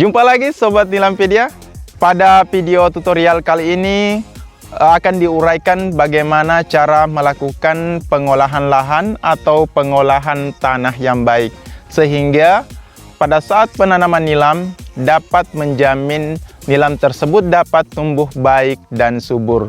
Jumpa lagi Sobat Nilampedia. Pada video tutorial kali ini akan diuraikan bagaimana cara melakukan pengolahan lahan atau pengolahan tanah yang baik, sehingga pada saat penanaman nilam dapat menjamin nilam tersebut dapat tumbuh baik dan subur.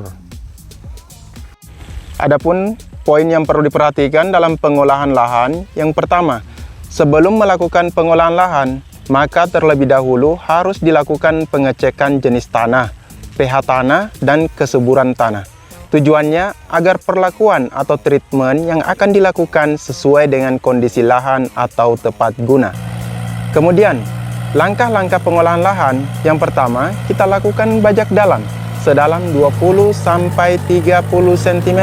Adapun poin yang perlu diperhatikan dalam pengolahan lahan, yang pertama, sebelum melakukan pengolahan lahan, maka terlebih dahulu harus dilakukan pengecekan jenis tanah, pH tanah, dan kesuburan tanah. Tujuannya agar perlakuan atau treatment yang akan dilakukan sesuai dengan kondisi lahan atau tepat guna. Kemudian, langkah-langkah pengolahan lahan, yang pertama kita lakukan bajak dalam sedalam 20-30 cm.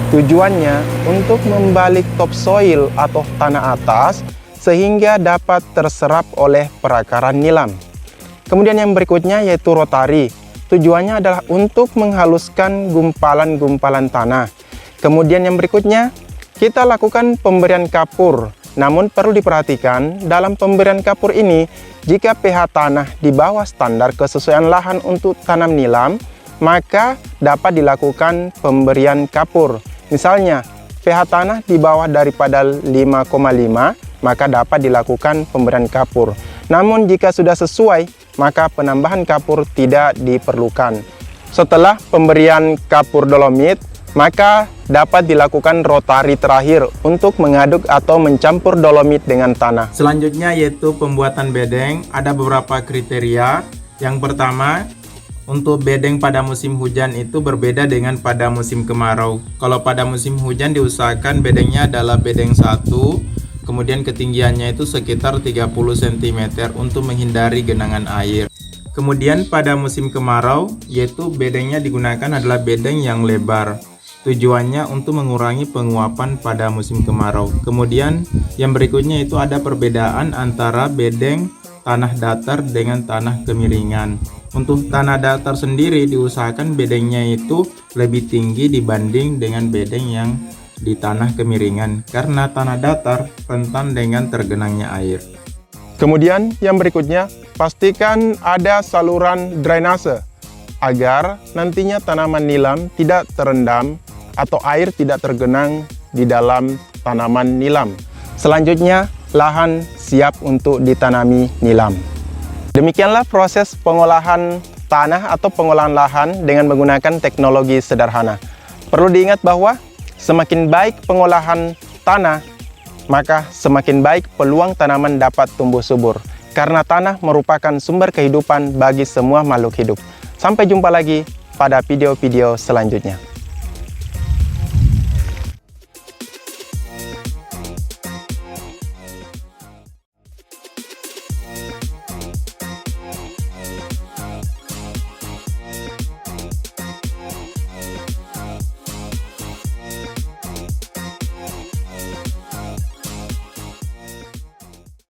Tujuannya untuk membalik topsoil atau tanah atas sehingga dapat terserap oleh perakaran nilam. Kemudian yang berikutnya yaitu rotari. Tujuannya adalah untuk menghaluskan gumpalan-gumpalan tanah. Kemudian yang berikutnya kita lakukan pemberian kapur. Namun perlu diperhatikan dalam pemberian kapur ini, jika pH tanah di bawah standar kesesuaian lahan untuk tanam nilam, maka dapat dilakukan pemberian kapur. Misalnya pH tanah di bawah daripada 5,5, maka dapat dilakukan pemberian kapur. Namun jika sudah sesuai, maka penambahan kapur tidak diperlukan. Setelah pemberian kapur dolomit, maka dapat dilakukan rotari terakhir untuk mengaduk atau mencampur dolomit dengan tanah. Selanjutnya yaitu pembuatan bedeng. Ada beberapa kriteria. Yang pertama, untuk bedeng pada musim hujan itu berbeda dengan pada musim kemarau. Kalau pada musim hujan diusahakan bedengnya adalah bedeng 1, kemudian ketinggiannya itu sekitar 30 cm untuk menghindari genangan air. Kemudian pada musim kemarau, yaitu bedengnya digunakan adalah bedeng yang lebar. Tujuannya untuk mengurangi penguapan pada musim kemarau. Kemudian yang berikutnya itu ada perbedaan antara bedeng tanah datar dengan tanah kemiringan. Untuk tanah datar sendiri diusahakan bedengnya itu lebih tinggi dibanding dengan bedeng yang di tanah kemiringan, karena tanah datar rentan dengan tergenangnya air. Kemudian yang berikutnya, pastikan ada saluran drainase agar nantinya tanaman nilam tidak terendam atau air tidak tergenang di dalam tanaman nilam. Selanjutnya, lahan siap untuk ditanami nilam. Demikianlah proses pengolahan tanah atau pengolahan lahan dengan menggunakan teknologi sederhana. Perlu diingat bahwa semakin baik pengolahan tanah, maka semakin baik peluang tanaman dapat tumbuh subur. Karena tanah merupakan sumber kehidupan bagi semua makhluk hidup. Sampai jumpa lagi pada video-video selanjutnya.